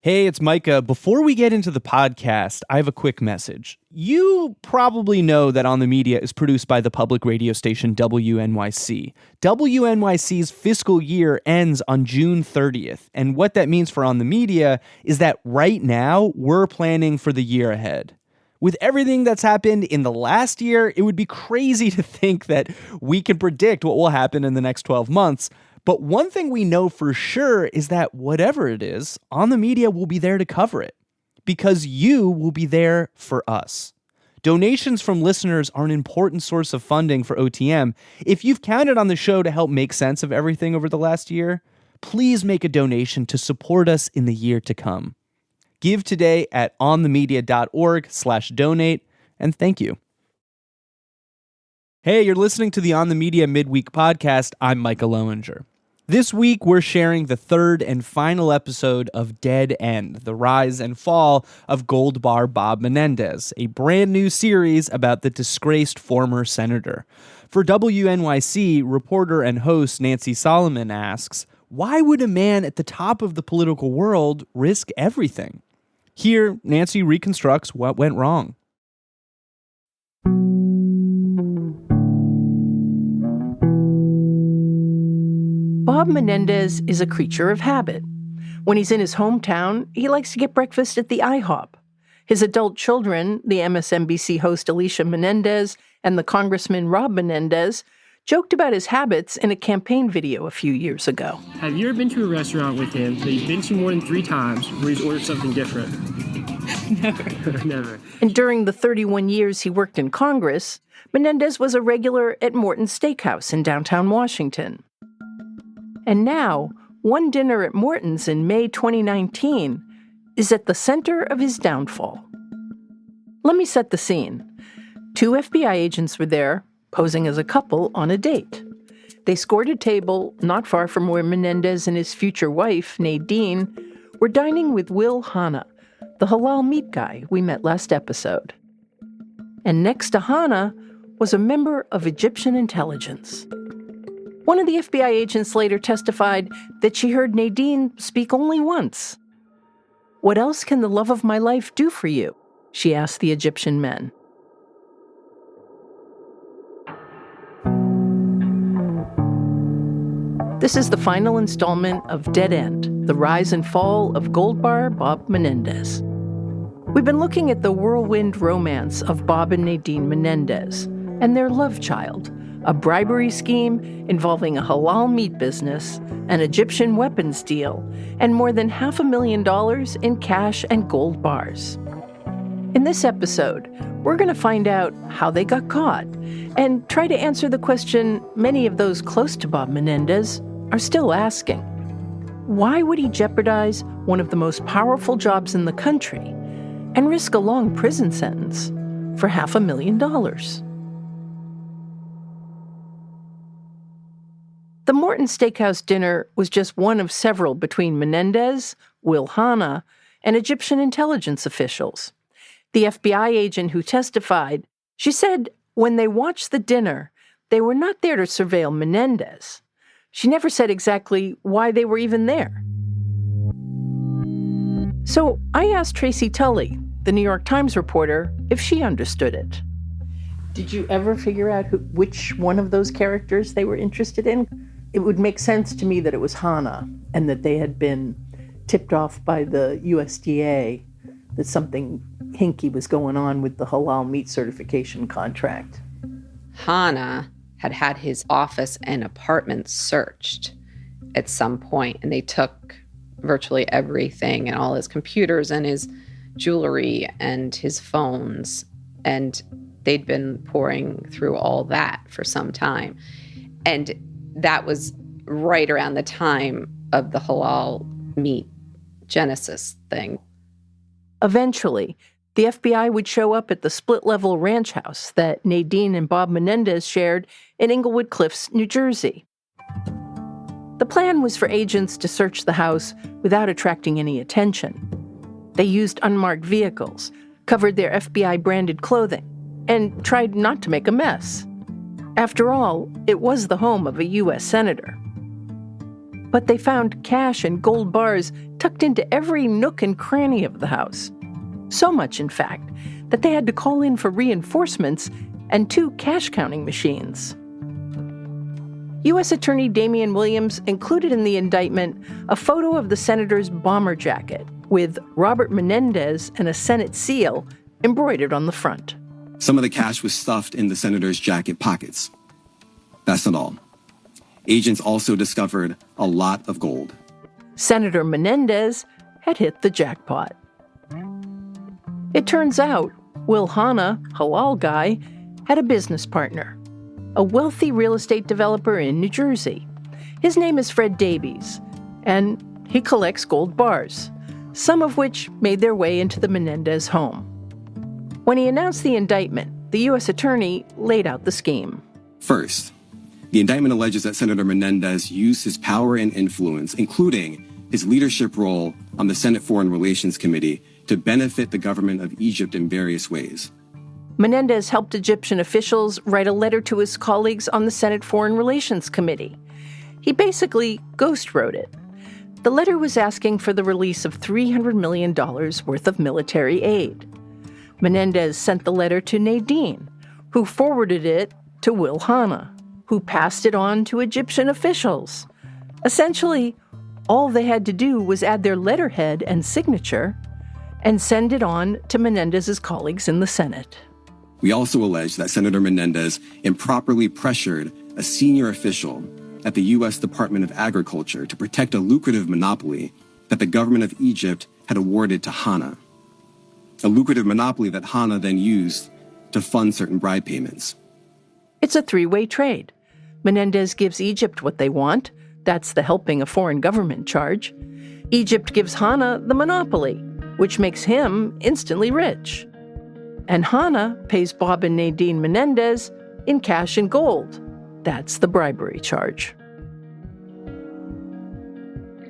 Hey, it's Micah. Before we get into the podcast, I have a quick message. You probably know that On the Media is produced by the public radio station WNYC. WNYC's fiscal year ends on June 30th, and what that means for On the Media is that right now we're planning for the year ahead. With everything that's happened in the last year, it would be crazy to think that we can predict what will happen in the next 12 months. But one thing we know for sure is that whatever it is, On the Media will be there to cover it because you will be there for us. Donations from listeners are an important source of funding for OTM. If you've counted on the show to help make sense of everything over the last year, please make a donation to support us in the year to come. Give today at onthemedia.org/donate, and thank you. Hey, you're listening to the On the Media Midweek Podcast. I'm Micah Lowinger. This week, we're sharing the third and final episode of Dead End, the rise and fall of Gold Bar Bob Menendez, a brand new series about the disgraced former senator. For WNYC, reporter and host Nancy Solomon asks, why would a man at the top of the political world risk everything? Here, Nancy reconstructs what went wrong. Bob Menendez is a creature of habit. When he's in his hometown, he likes to get breakfast at the IHOP. His adult children, the MSNBC host Alicia Menendez and the Congressman Rob Menendez, joked about his habits in a campaign video a few years ago. Have you ever been to a restaurant with him that you've been to more than 3 times where he's ordered something different? Never. Never. And during the 31 years he worked in Congress, Menendez was a regular at Morton's Steakhouse in downtown Washington. And now, one dinner at Morton's in May 2019 is at the center of his downfall. Let me set the scene. 2 FBI agents were there, posing as a couple on a date. They scored a table not far from where Menendez and his future wife, Nadine, were dining with Will Hanna, the halal meat guy we met last episode. And next to Hanna was a member of Egyptian intelligence. One of the FBI agents later testified that she heard Nadine speak only once. "What else can the love of my life do for you?" she asked the Egyptian men. This is the final installment of Dead End, the rise and fall of Gold Bar Bob Menendez. We've been looking at the whirlwind romance of Bob and Nadine Menendez and their love child, a bribery scheme involving a halal meat business, an Egyptian weapons deal, and more than $500,000 in cash and gold bars. In this episode, we're going to find out how they got caught and try to answer the question many of those close to Bob Menendez are still asking. Why would he jeopardize one of the most powerful jobs in the country and risk a long prison sentence for $500,000? The Morton Steakhouse dinner was just one of several between Menendez, Will Hanna, and Egyptian intelligence officials. The FBI agent who testified, she said when they watched the dinner, they were not there to surveil Menendez. She never said exactly why they were even there. So I asked Tracy Tully, the New York Times reporter, if she understood it. Did you ever figure out which one of those characters they were interested in? It would make sense to me that it was Hanna and that they had been tipped off by the USDA that something hinky was going on with the halal meat certification contract. Hanna had his office and apartment searched at some point, and they took virtually everything and all his computers and his jewelry and his phones, and they'd been pouring through all that for some time. And that was right around the time of the halal meat Genesis thing. Eventually, the FBI would show up at the split-level ranch house that Nadine and Bob Menendez shared in Englewood Cliffs, New Jersey. The plan was for agents to search the house without attracting any attention. They used unmarked vehicles, covered their FBI-branded clothing, and tried not to make a mess. After all, it was the home of a U.S. senator. But they found cash and gold bars tucked into every nook and cranny of the house. So much, in fact, that they had to call in for reinforcements and 2 cash counting machines. U.S. Attorney Damian Williams included in the indictment a photo of the senator's bomber jacket with Robert Menendez and a Senate seal embroidered on the front. Some of the cash was stuffed in the senator's jacket pockets. That's not all. Agents also discovered a lot of gold. Senator Menendez had hit the jackpot. It turns out Will Hanna, halal guy, had a business partner, a wealthy real estate developer in New Jersey. His name is Fred Davies, and he collects gold bars, some of which made their way into the Menendez home. When he announced the indictment, the U.S. attorney laid out the scheme. First, the indictment alleges that Senator Menendez used his power and influence, including his leadership role on the Senate Foreign Relations Committee, to benefit the government of Egypt in various ways. Menendez helped Egyptian officials write a letter to his colleagues on the Senate Foreign Relations Committee. He basically ghost-wrote it. The letter was asking for the release of $300 million worth of military aid. Menendez sent the letter to Nadine, who forwarded it to Will Hanna, who passed it on to Egyptian officials. Essentially, all they had to do was add their letterhead and signature and send it on to Menendez's colleagues in the Senate. We also allege that Senator Menendez improperly pressured a senior official at the U.S. Department of Agriculture to protect a lucrative monopoly that the government of Egypt had awarded to Hanna, a lucrative monopoly that Hanna then used to fund certain bribe payments. It's a 3-way trade. Menendez gives Egypt what they want. That's the helping a foreign government charge. Egypt gives Hanna the monopoly, which makes him instantly rich. And Hanna pays Bob and Nadine Menendez in cash and gold. That's the bribery charge.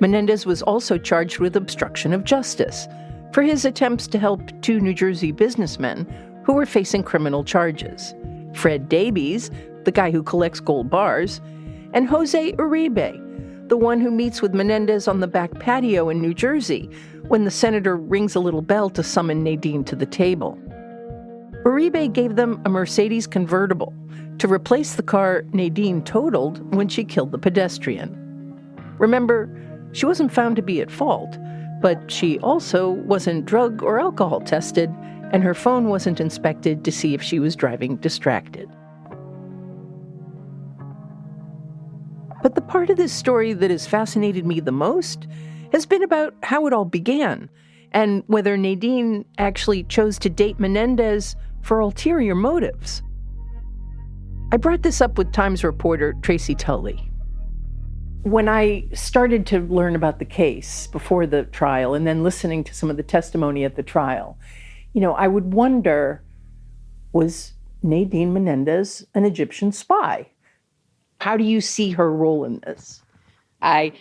Menendez was also charged with obstruction of justice for his attempts to help 2 New Jersey businessmen who were facing criminal charges. Fred Davies, the guy who collects gold bars, and Jose Uribe, the one who meets with Menendez on the back patio in New Jersey when the senator rings a little bell to summon Nadine to the table. Uribe gave them a Mercedes convertible to replace the car Nadine totaled when she killed the pedestrian. Remember, she wasn't found to be at fault, but she also wasn't drug or alcohol tested, and her phone wasn't inspected to see if she was driving distracted. But the part of this story that has fascinated me the most has been about how it all began, and whether Nadine actually chose to date Menendez for ulterior motives. I brought this up with Times reporter Tracy Tully. When I started to learn about the case before the trial and then listening to some of the testimony at the trial, I would wonder, was Nadine Menendez an Egyptian spy? How do you see her role in this? I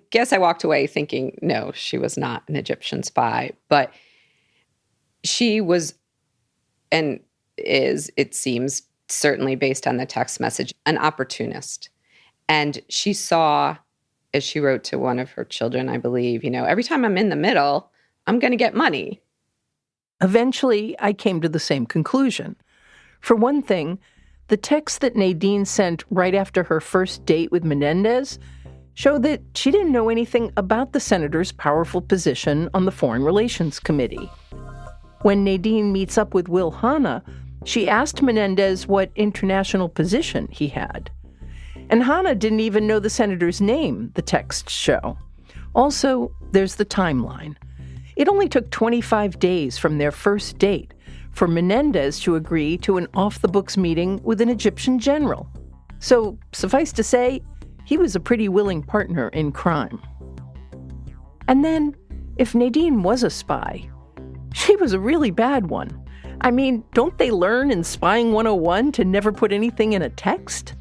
guess I walked away thinking, no, she was not an Egyptian spy, but she was and is, it seems, certainly based on the text message, an opportunist. And she saw, as she wrote to one of her children, I believe, every time I'm in the middle, I'm going to get money. Eventually, I came to the same conclusion. For one thing, the text that Nadine sent right after her first date with Menendez showed that she didn't know anything about the senator's powerful position on the Foreign Relations Committee. When Nadine meets up with Will Hanna, she asked Menendez what international position he had. And Hanna didn't even know the senator's name, the texts show. Also, there's the timeline. It only took 25 days from their first date for Menendez to agree to an off-the-books meeting with an Egyptian general. So, suffice to say, he was a pretty willing partner in crime. And then, if Nadine was a spy, she was a really bad one. I mean, don't they learn in Spying 101 to never put anything in a text?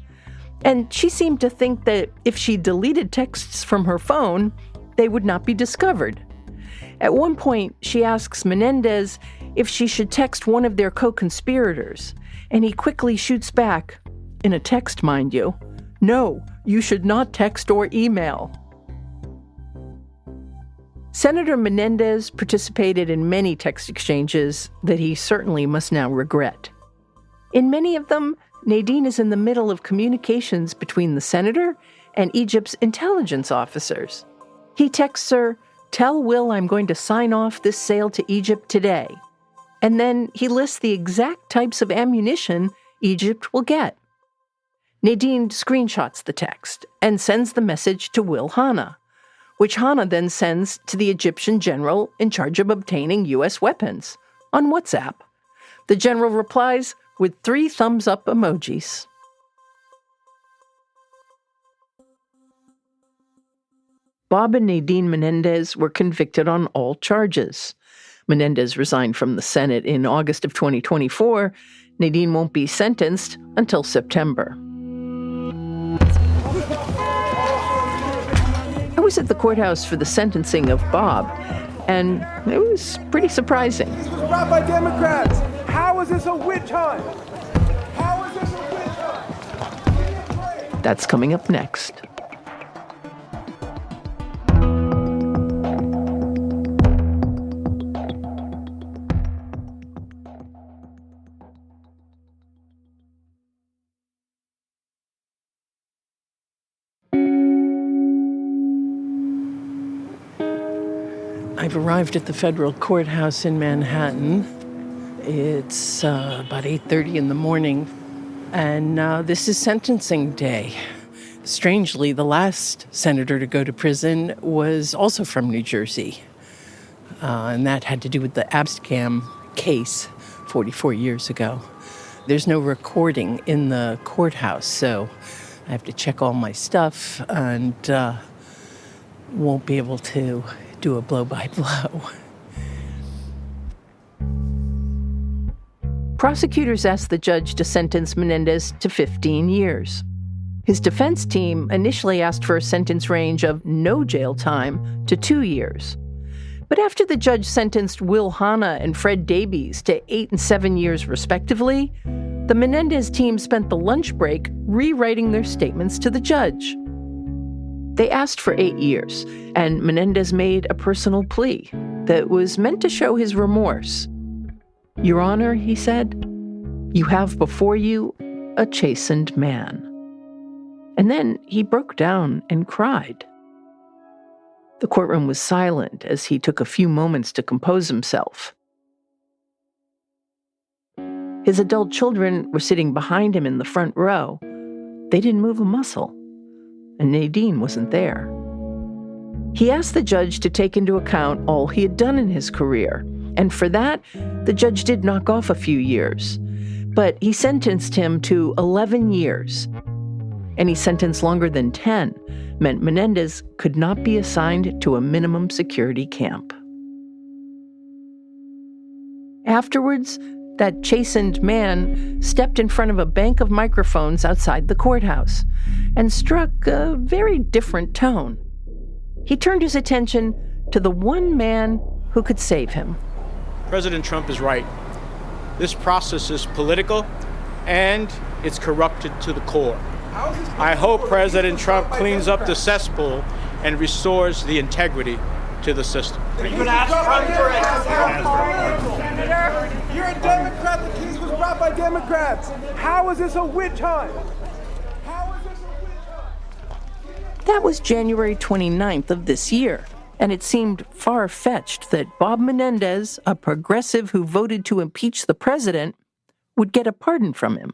And she seemed to think that if she deleted texts from her phone, they would not be discovered. At one point, she asks Menendez if she should text one of their co-conspirators, and he quickly shoots back, in a text, mind you, No, you should not text or email. Senator Menendez participated in many text exchanges that he certainly must now regret. In many of them, Nadine is in the middle of communications between the senator and Egypt's intelligence officers. He texts her, "Tell Will I'm going to sign off this sale to Egypt today." And then he lists the exact types of ammunition Egypt will get. Nadine screenshots the text and sends the message to Will Hanna, which Hanna then sends to the Egyptian general in charge of obtaining U.S. weapons on WhatsApp. The general replies with 3 thumbs-up emojis. Bob and Nadine Menendez were convicted on all charges. Menendez resigned from the Senate in August of 2024. Nadine won't be sentenced until September. I was at the courthouse for the sentencing of Bob, and it was pretty surprising. This was brought by Democrats. How is this a witch hunt? How is this a witch hunt? That's coming up next. I've arrived at the federal courthouse in Manhattan. It's about 8:30 in the morning, and this is sentencing day. Strangely, the last senator to go to prison was also from New Jersey, and that had to do with the Abscam case 44 years ago. There's no recording in the courthouse, so I have to check all my stuff and won't be able to do a blow-by-blow. Prosecutors asked the judge to sentence Menendez to 15 years. His defense team initially asked for a sentence range of no jail time to 2 years. But after the judge sentenced Will Hanna and Fred Davies to 8 and 7 years respectively, the Menendez team spent the lunch break rewriting their statements to the judge. They asked for 8 years, and Menendez made a personal plea that was meant to show his remorse. "Your Honor," he said, "you have before you a chastened man." And then he broke down and cried. The courtroom was silent as he took a few moments to compose himself. His adult children were sitting behind him in the front row. They didn't move a muscle, and Nadine wasn't there. He asked the judge to take into account all he had done in his career, and for that, the judge did knock off a few years. But he sentenced him to 11 years. Any sentence longer than 10 meant Menendez could not be assigned to a minimum security camp. Afterwards, that chastened man stepped in front of a bank of microphones outside the courthouse and struck a very different tone. He turned his attention to the one man who could save him. President Trump is right. This process is political and it's corrupted to the core. I hope President Trump cleans up the cesspool and restores the integrity to the system. Are you going to ask Trump for it? Senator, you're a Democrat. The case was brought by Democrats. How is this a witch hunt? How is this a witch hunt? That was January 29th of this year, and it seemed far-fetched that Bob Menendez, a progressive who voted to impeach the president, would get a pardon from him.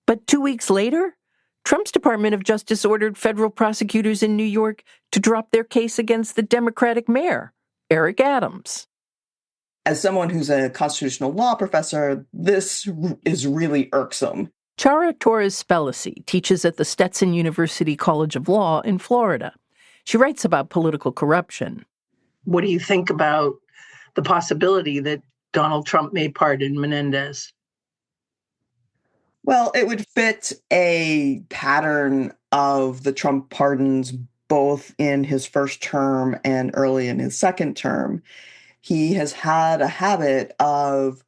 But 2 weeks later, Trump's Department of Justice ordered federal prosecutors in New York to drop their case against the Democratic mayor, Eric Adams. As someone who's a constitutional law professor, this is really irksome. Chara Torres-Spelisi teaches at the Stetson University College of Law in Florida. She writes about political corruption. What do you think about the possibility that Donald Trump may pardon Menendez? Well, it would fit a pattern of the Trump pardons both in his first term and early in his second term. He has had a habit of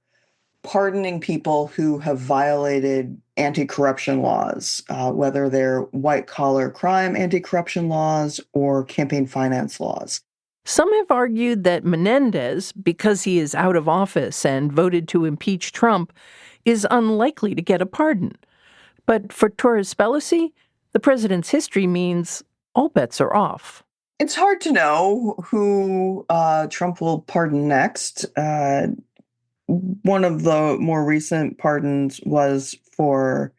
pardoning people who have violated anti-corruption laws, whether they're white-collar crime anti-corruption laws or campaign finance laws. Some have argued that Menendez, because he is out of office and voted to impeach Trump, is unlikely to get a pardon. But for Torres Pelosi, the president's history means all bets are off. It's hard to know who Trump will pardon next. One of the more recent pardons was for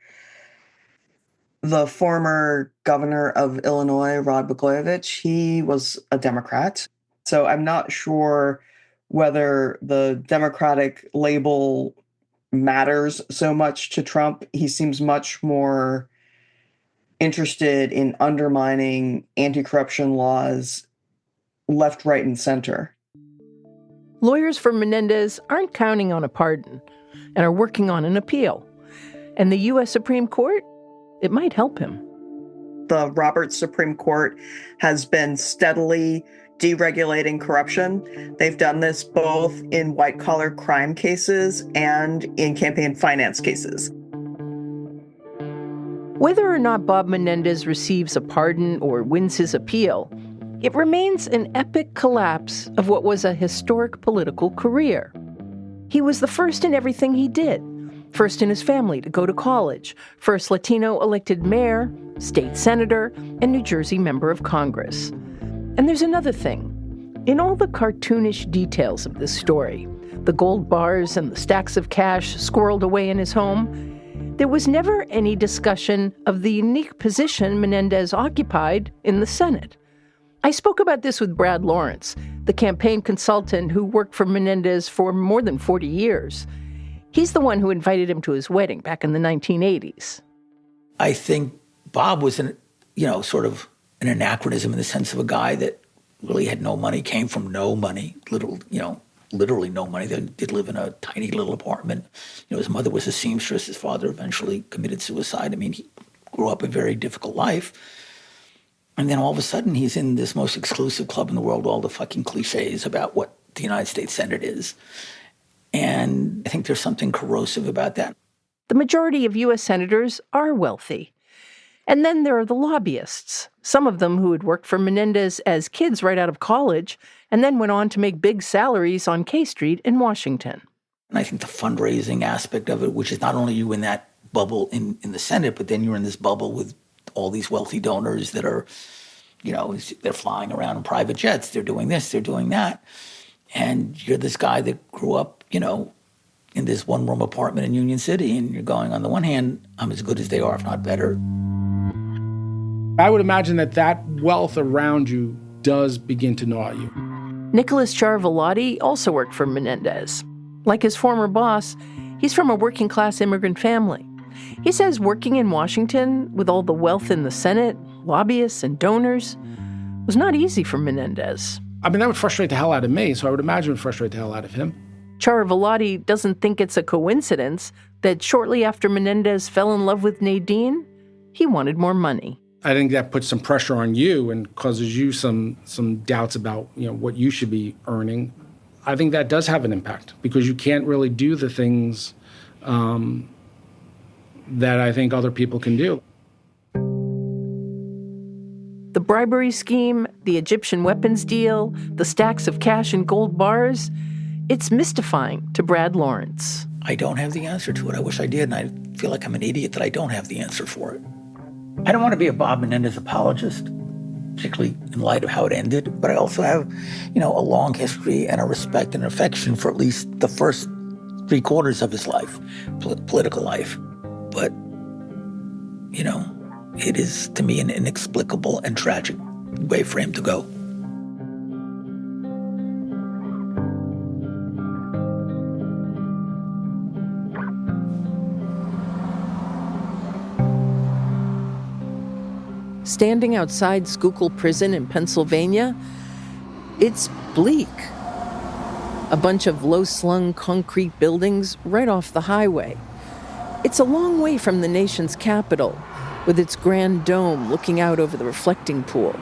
the former governor of Illinois, Rod Blagojevich. He was a Democrat. So I'm not sure whether the Democratic label matters so much to Trump. He seems much more interested in undermining anti-corruption laws left, right, and center. Lawyers for Menendez aren't counting on a pardon and are working on an appeal. And the U.S. Supreme Court, it might help him. The Roberts Supreme Court has been steadily deregulating corruption. They've done this both in white-collar crime cases and in campaign finance cases. Whether or not Bob Menendez receives a pardon or wins his appeal, it remains an epic collapse of what was a historic political career. He was the first in everything he did. First in his family to go to college, first Latino elected mayor, state senator, and New Jersey member of Congress. And there's another thing. In all the cartoonish details of this story, the gold bars and the stacks of cash squirreled away in his home, there was never any discussion of the unique position Menendez occupied in the Senate. I spoke about this with Brad Lawrence, the campaign consultant who worked for Menendez for more than 40 years. He's the one who invited him to his wedding back in the 1980s. I think Bob was sort of an anachronism in the sense of a guy that really had no money, came from no money, literally no money. They did live in a tiny little apartment. His mother was a seamstress. His father eventually committed suicide. I mean, he grew up a very difficult life. And then all of a sudden, he's in this most exclusive club in the world, all the fucking cliches about what the United States Senate is. And I think there's something corrosive about that. The majority of U.S. senators are wealthy. And then there are the lobbyists, some of them who had worked for Menendez as kids right out of college, and then went on to make big salaries on K Street in Washington. And I think the fundraising aspect of it, which is not only you in that bubble in the Senate, but then you're in this bubble with all these wealthy donors that are, they're flying around in private jets, they're doing this, they're doing that. And you're this guy that grew up, in this one-room apartment in Union City, and you're going, on the one hand, I'm as good as they are, if not better. I would imagine that wealth around you does begin to gnaw at you. Nicholas Ciarvolati also worked for Menendez. Like his former boss, he's from a working-class immigrant family. He says working in Washington with all the wealth in the Senate, lobbyists and donors, was not easy for Menendez. I mean, that would frustrate the hell out of me, so I would imagine it would frustrate the hell out of him. Ciarvolati doesn't think it's a coincidence that shortly after Menendez fell in love with Nadine, he wanted more money. I think that puts some pressure on you and causes you some doubts about what you should be earning. I think that does have an impact because you can't really do the things that I think other people can do. The bribery scheme, the Egyptian weapons deal, the stacks of cash and gold bars, it's mystifying to Brad Lawrence. I don't have the answer to it. I wish I did, and I feel like I'm an idiot that I don't have the answer for it. I don't want to be a Bob Menendez apologist, particularly in light of how it ended, but I also have, a long history and a respect and affection for at least the first 3/4 of his life, political life. But, it is, to me, an inexplicable and tragic way for him to go. Standing outside Schuylkill Prison in Pennsylvania, it's bleak. A bunch of low-slung concrete buildings right off the highway. It's a long way from the nation's capital, with its grand dome looking out over the reflecting pool.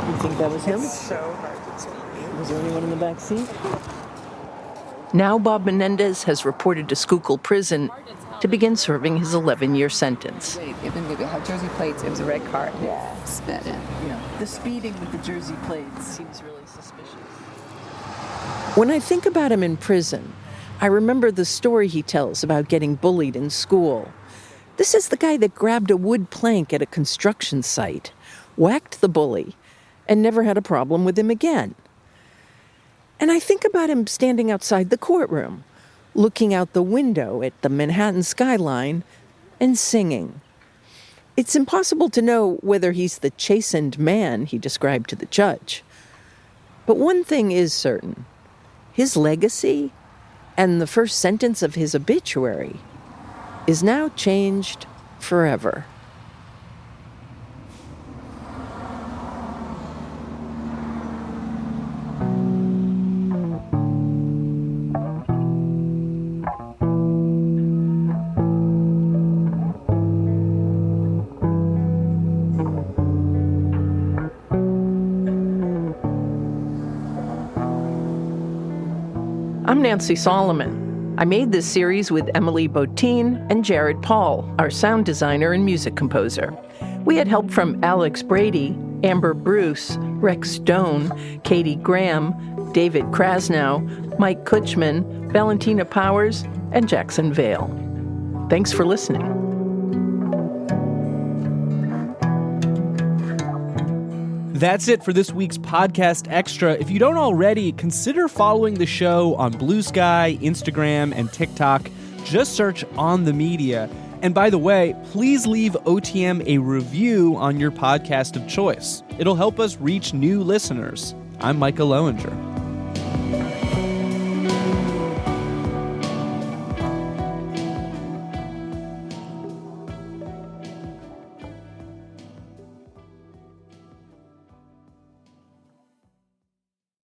You think that was him? It's so hard to tell. Was there anyone in the back seat? Now Bob Menendez has reported to Schuylkill Prison to begin serving his 11-year sentence. Even they had jersey plates, it was a red car. Yeah. Spit in. The speeding with the jersey plates seems really suspicious. When I think about him in prison, I remember the story he tells about getting bullied in school. This is the guy that grabbed a wood plank at a construction site, whacked the bully, and never had a problem with him again. And I think about him standing outside the courtroom, looking out the window at the Manhattan skyline and singing. It's impossible to know whether he's the chastened man he described to the judge. But one thing is certain. His legacy and the first sentence of his obituary is now changed forever. I'm Nancy Solomon. I made this series with Emily Bottin and Jared Paul, our sound designer and music composer. We had help from Alex Brady, Amber Bruce, Rex Stone, Katie Graham, David Krasnow, Mike Kutchman, Valentina Powers, and Jackson Vale. Thanks for listening. That's it for this week's Podcast Extra. If you don't already, consider following the show on Blue Sky, Instagram, and TikTok. Just search On the Media. And by the way, please leave OTM a review on your podcast of choice. It'll help us reach new listeners. I'm Micah Lowinger.